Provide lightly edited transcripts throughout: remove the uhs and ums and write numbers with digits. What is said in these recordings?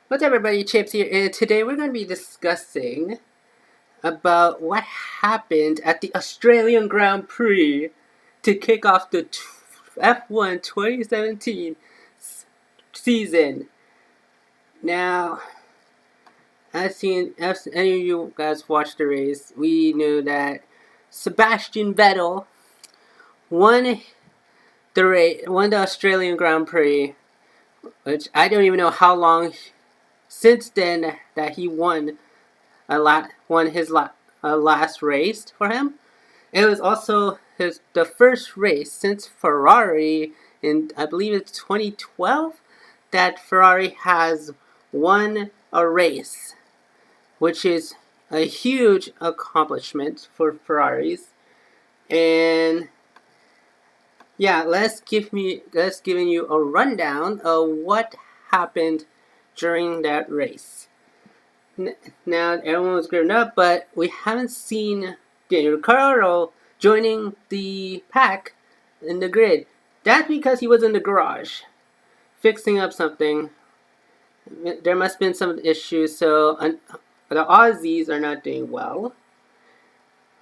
What's up, everybody? Chips here, and today we're going to be discussing about what happened at the Australian Grand Prix to kick off the F1 2017 season. Now, as any of you guys watched the race, we knew that Sebastian Vettel won won the Australian Grand Prix, which I don't even know how long since then that he won his last race for him. It was also the first race since Ferrari in, I believe it's 2012, that Ferrari has won a race, which is a huge accomplishment for Ferraris. And yeah, let's giving you a rundown of what happened during that race. Now everyone was grown up, but we haven't seen Daniel Ricciardo joining the pack in the grid. That's because he was in the garage fixing up something. There must have been some issues, so the Aussies are not doing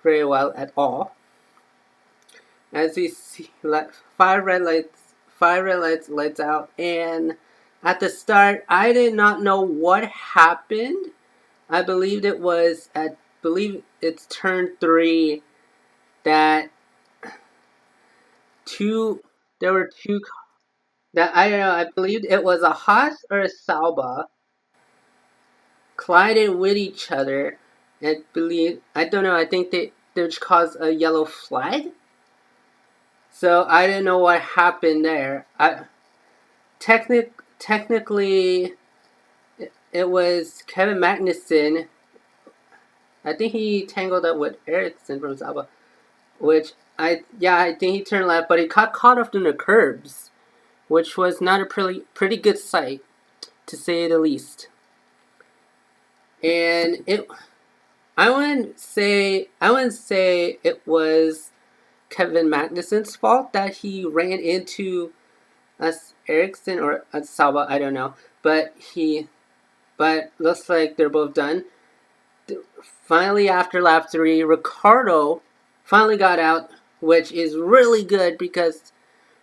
very well at all. As we see, five red lights out, and at the start, I did not know what happened. I believe it's turn 3 that there were two that I don't know. I believe it was a Haas or a Sauber collided with each other, and I don't know. I think they caused a yellow flag. So I didn't know what happened there. Technically, it was Kevin Magnussen. I think he tangled up with Ericsson from Sauber, which I think he turned left, but he got caught up in the curbs, which was not a pretty good sight, to say the least. And I wouldn't say it was Kevin Magnussen's fault that he ran into Ericsson or Sauber, I don't know, but looks like they're both done. Finally, after lap 3, Ricciardo finally got out, which is really good because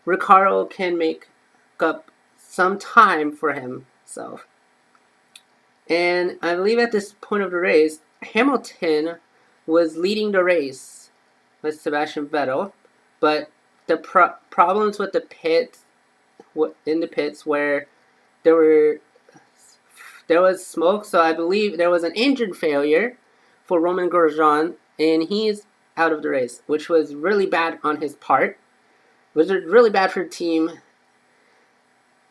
Ricciardo can make up some time for himself. And I believe at this point of the race, Hamilton was leading the race with Sebastian Vettel, but the problems with the pits, where there was smoke, so I believe there was an engine failure for Romain Grosjean, and he's out of the race, which was really bad on his part. It was really bad for the team,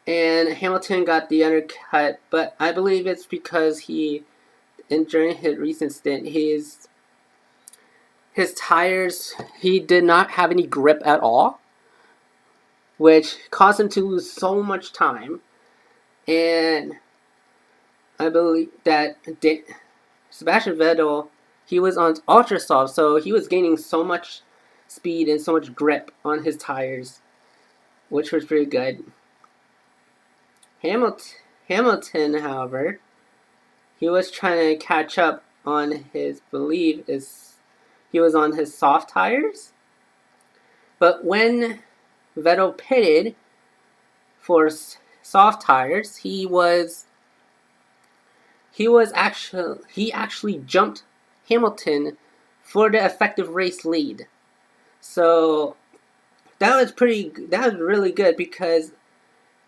and Hamilton got the undercut, but I believe it's because during his recent stint, his tires, he did not have any grip at all, which caused him to lose so much time. And I believe that Sebastian Vettel, he was on ultra soft, so he was gaining so much speed and so much grip on his tires, which was pretty good. Hamilton, however, he was trying to catch up on he was on his soft tires. But when Vettel pitted for soft tires, he actually jumped Hamilton for the effective race lead. So that was really good because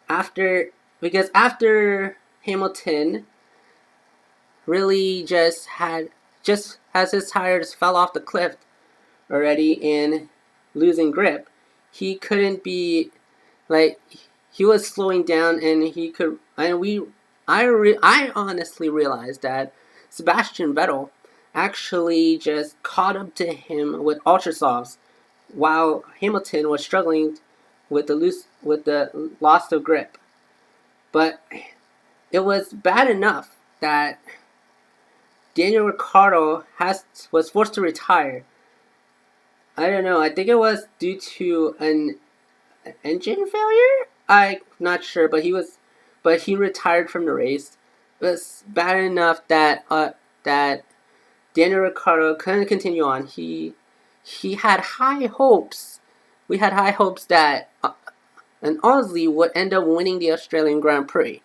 after Hamilton really just as his tires fell off the cliff already and losing grip, he couldn't be he was slowing down, and I honestly realized that Sebastian Vettel actually just caught up to him with ultra softs, while Hamilton was struggling with the loss of grip. But it was bad enough that Daniel Ricciardo was forced to retire. I don't know. I think it was due to an engine failure. I'm not sure, but he retired from the race. was bad enough that that Daniel Ricciardo couldn't continue on. He had high hopes. We had high hopes that an Aussie would end up winning the Australian Grand Prix.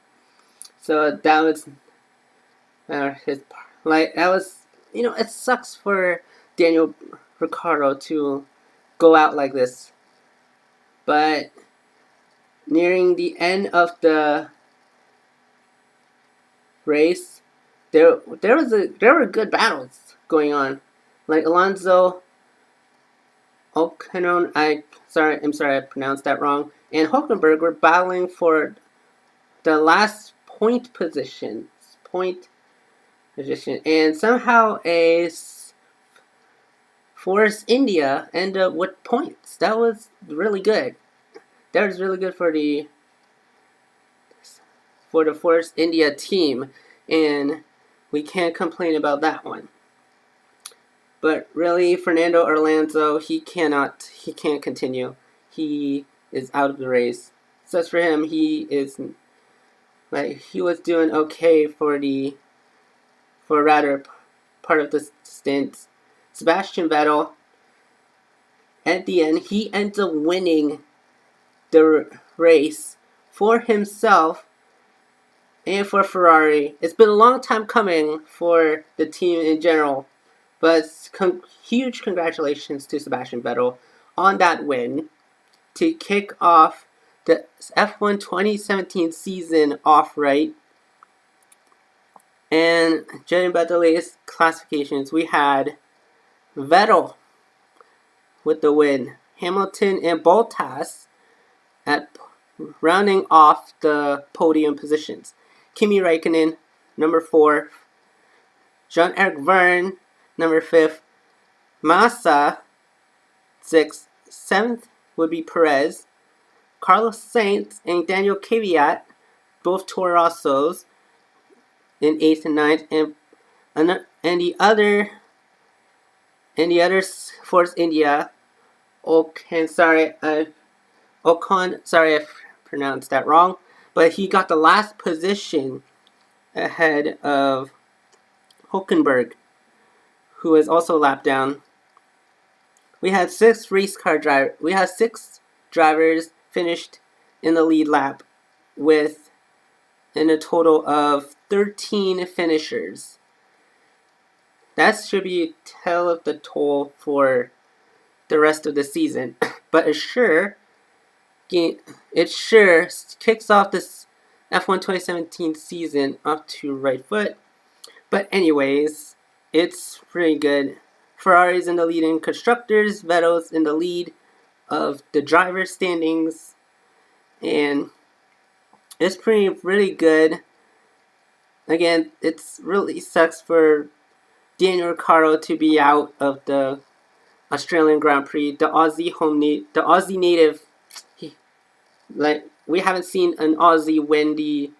So that was his like that was it sucks for Daniel Ricciardo to go out like this. But nearing the end of the race, there were good battles going on. Like Alonso Ocon, I'm sorry I pronounced that wrong, and Hulkenberg were battling for the last point position, and somehow a Force India ended up with points. That was really good. That was really good for the Force India team, and we can't complain about that one. But really, Fernando Alonso, he can't continue. He is out of the race. So as for him, he was doing okay for rather part of the stint. Sebastian Vettel, at the end, he ends up winning the race for himself and for Ferrari. It's been a long time coming for the team in general, but huge congratulations to Sebastian Vettel on that win to kick off the F1 2017 season off right. And judging by the latest classifications, we had Vettel with the win, Hamilton and Bottas at rounding off the podium positions. Kimi Räikkönen, number 4. Jean-Eric Vergne, number 5. Massa, 6th. 7th would be Perez. Carlos Sainz and Daniel Kvyat, both Toro Rossos, in 8th and 9th. And the other Force India, Ocon, sorry I pronounced that wrong, but he got the last position ahead of Hulkenberg, who was also lapped down. We had 6 drivers finished in the lead lap, with in a total of 13 finishers. That should be tell of the toll for the rest of the season, but it sure kicks off this F1 2017 season up to right foot. But anyways, it's pretty good. Ferrari's in the lead in constructors, Vettel's in the lead of the driver standings, and it's really good. Again, it's really sucks for Daniel Ricciardo to be out of the Australian Grand Prix. The Aussie native, we haven't seen an Aussie win the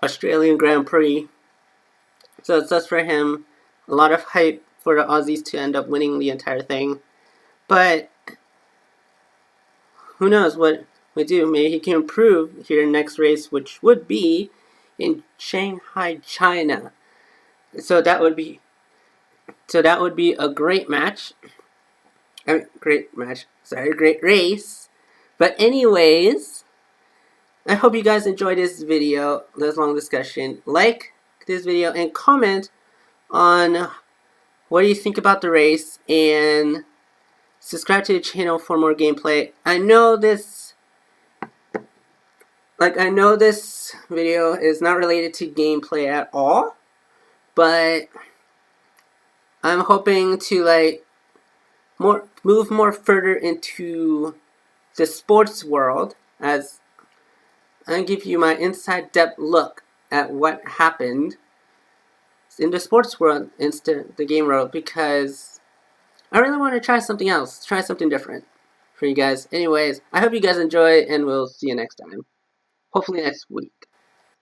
Australian Grand Prix. So it's just for him. A lot of hype for the Aussies to end up winning the entire thing. But who knows what we do. Maybe he can improve here next race, which would be in Shanghai, China. So that would be a great match. Great race. But anyways, I hope you guys enjoyed this video, this long discussion. Like this video and comment on what do you think about the race, and subscribe to the channel for more gameplay. I know this video is not related to gameplay at all, but I'm hoping to move more further into the sports world, as I give you my inside depth look at what happened in the sports world instead of the game world, because I really want to try something else, try something different for you guys. Anyways, I hope you guys enjoy, and we'll see you next time. Hopefully next week.